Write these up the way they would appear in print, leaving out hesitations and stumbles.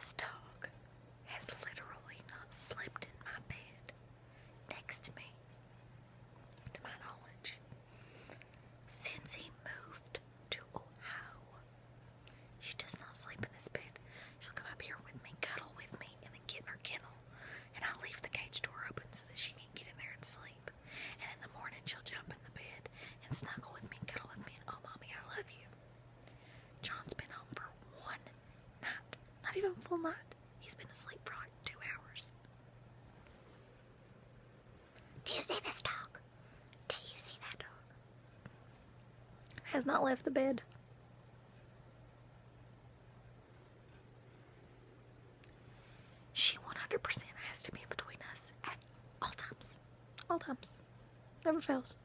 This dog has literally not slept in my bed next to me, to my knowledge, since he moved to Ohio. She does not sleep in this bed. She'll come up here with me, cuddle with me, and then get in her kennel. And I'll leave the cage door open so that she can get in there and sleep. And in the morning, she'll jump in the bed and snuggle with me and cuddle with me and, oh, mommy, I love you. John's been home for one night. Not even a full night. He's been asleep for like 2 hours. Do you see this dog? Do you see that dog? Has not left the bed. She 100% has to be in between us at all times. All times. Never fails.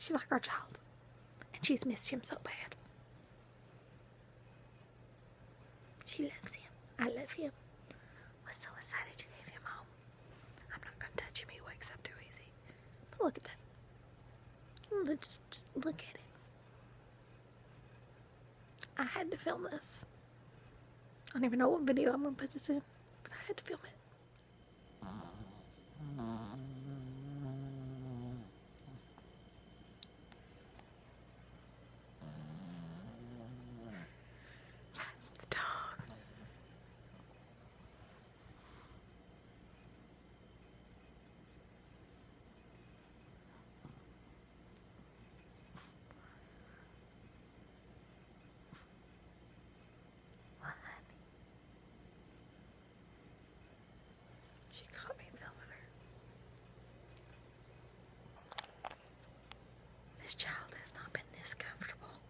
She's like our child. And she's missed him so bad. She loves him. I love him. We're so excited to have him home. I'm not going to touch him. He wakes up too easy. But look at that. Let's just look at it. I had to film this. I don't even know what video I'm going to put this in, but I had to film it. That's the dog. What? She caught me filming her. This child has not been this comfortable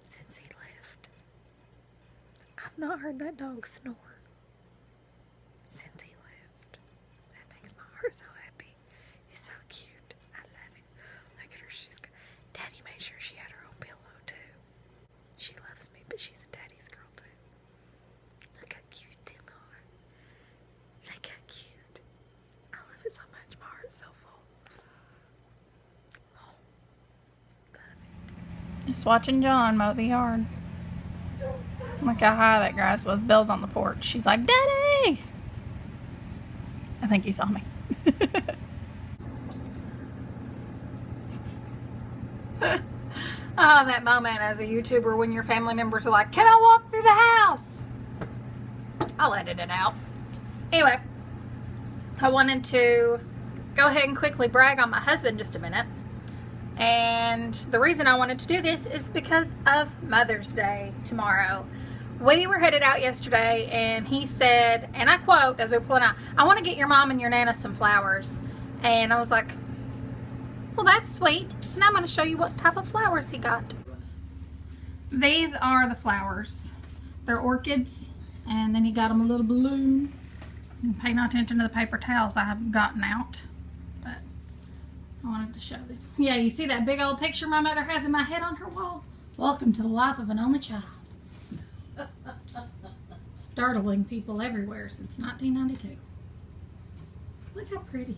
since he left. I've not heard that dog snore since he left. That makes my heart so happy. He's so cute. I love it. Look at her. Daddy made sure she had her own pillow too. She loves me, but she's a daddy's girl too. Look how cute them are. Look how cute. I love it so much. My heart's so full. Oh, love it. Just watching John mow the yard. Look how high that grass was. Belle's on the porch. She's like, Daddy! I think he saw me. Oh, that moment as a YouTuber when your family members are like, can I walk through the house? I'll edit it out. Anyway, I wanted to go ahead and quickly brag on my husband just a minute. And the reason I wanted to do this is because of Mother's Day tomorrow. We were headed out yesterday and he said, and I quote as we were pulling out, I want to get your mom and your Nana some flowers. And I was like, well, that's sweet. So now I'm going to show you what type of flowers he got. These are the flowers. They're orchids. And then he got them a little balloon. And pay no attention to the paper towels I have gotten out. But I wanted to show this. Yeah, you see that big old picture my mother has in my head on her wall? Welcome to the life of an only child. Startling people everywhere since 1992. Look how pretty.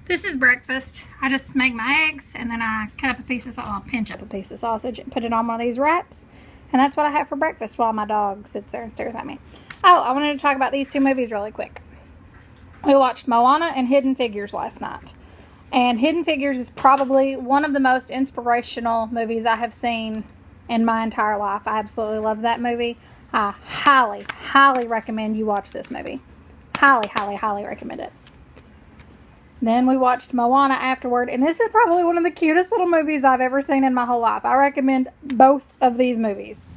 This is breakfast. I just make my eggs and then I cut up a piece of I'll pinch up a piece of sausage and put it on one of these wraps. And that's what I have for breakfast while my dog sits there and stares at me. Oh, I wanted to talk about these two movies really quick. We watched Moana and Hidden Figures last night. And Hidden Figures is probably one of the most inspirational movies I have seen in my entire life. I absolutely love that movie. I highly, highly recommend you watch this movie. Highly, highly, highly recommend it. Then we watched Moana afterward, and this is probably one of the cutest little movies I've ever seen in my whole life. I recommend both of these movies.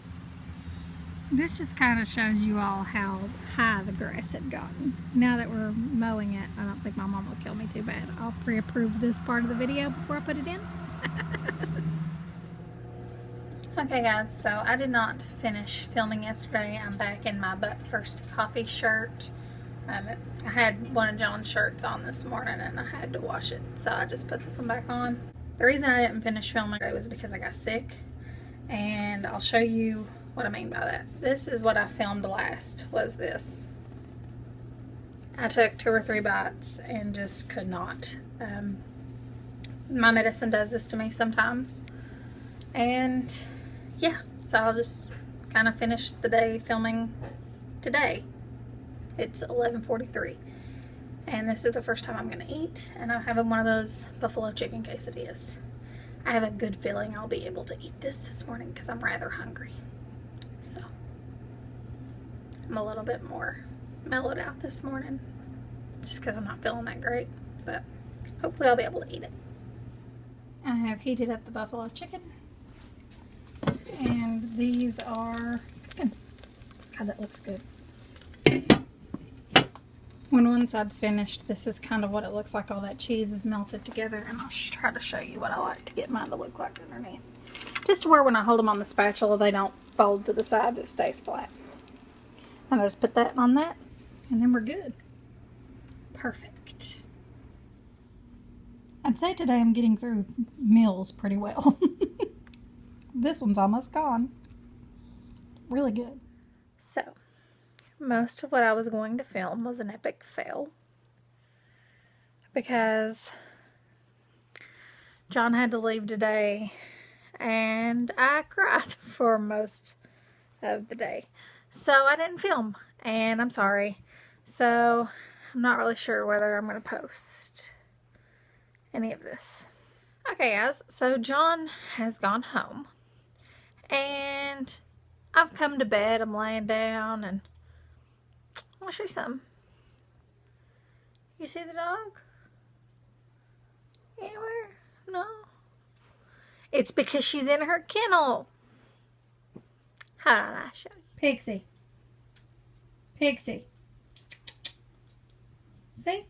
This just kind of shows you all how high the grass had gotten. Now that we're mowing it, I don't think my mom will kill me too bad. I'll pre-approve this part of the video before I put it in. Okay guys, so I did not finish filming yesterday. I'm back in my But First Coffee shirt. I had one of John's shirts on this morning and I had to wash it, so I just put this one back on. The reason I didn't finish filming today was because I got sick, and I'll show you what I mean by that. This is what I filmed last, was this. I took 2 or 3 bites and just could not. My medicine does this to me sometimes, and yeah, so I'll just kind of finish the day filming today. It's 11:43, and this is the first time I'm going to eat, and I'm having one of those buffalo chicken quesadillas. I have a good feeling I'll be able to eat this morning because I'm rather hungry. So I'm a little bit more mellowed out this morning just because I'm not feeling that great, but hopefully I'll be able to eat it. I have heated up the buffalo chicken, and these are cooking. God, that looks good. When one side's finished, this is kind of what it looks like. All that cheese is melted together, and I'll try to show you what I like to get mine to look like underneath. Just to where when I hold them on the spatula, they don't fold to the sides, it stays flat. And I just put that on that, and then we're good. Perfect. I'd say today I'm getting through meals pretty well. This one's almost gone. Really good. So, most of what I was going to film was an epic fail because John had to leave today and I cried for most of the day. So I didn't film, and I'm sorry. So I'm not really sure whether I'm going to post any of this. Okay guys, so John has gone home and I've come to bed. I'm laying down and I want to show you something. You see the dog? Anywhere? No. It's because she's in her kennel. How did I show you? Pixie. Pixie. See?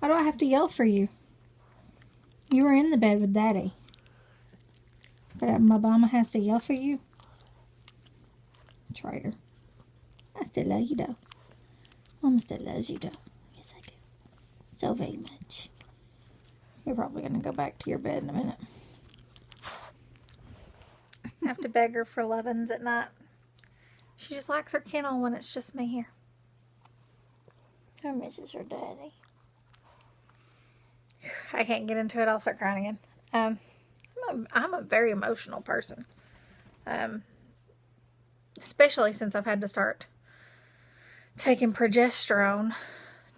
Why do I have to yell for you? You were in the bed with Daddy. But my mama has to yell for you? Traitor. I still love you though. Mama still loves you though. Yes, I do. So very much. You're probably going to go back to your bed in a minute. I have to beg her for lovin's at night. She just likes her kennel when it's just me here. Her misses her daddy. I can't get into it. I'll start crying again. I'm a very emotional person. Especially since I've had to start taking progesterone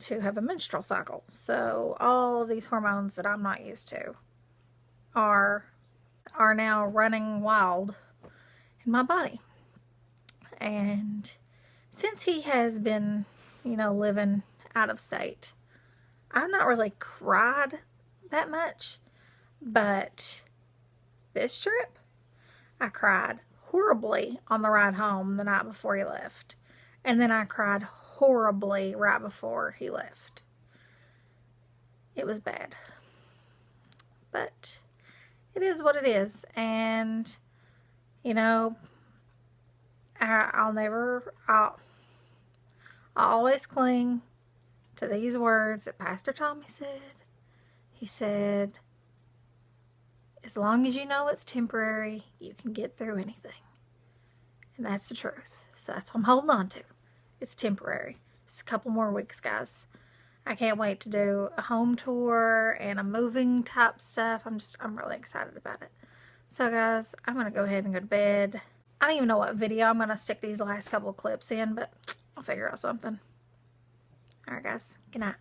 to have a menstrual cycle. So all of these hormones that I'm not used to are now running wild in my body. And since he has been, living out of state, I've not really cried that much, but this trip, I cried horribly on the ride home the night before he left. And then I cried horribly right before he left. It was bad. But it is what it is. And, I'll always cling to these words that Pastor Tommy said. He said, as long as you know it's temporary, you can get through anything. And that's the truth. So that's what I'm holding on to. It's temporary. Just a couple more weeks, guys. I can't wait to do a home tour and a moving type stuff. I'm really excited about it. So guys, I'm going to go ahead and go to bed. I don't even know what video I'm going to stick these last couple of clips in, but I'll figure out something. Alright guys, good night.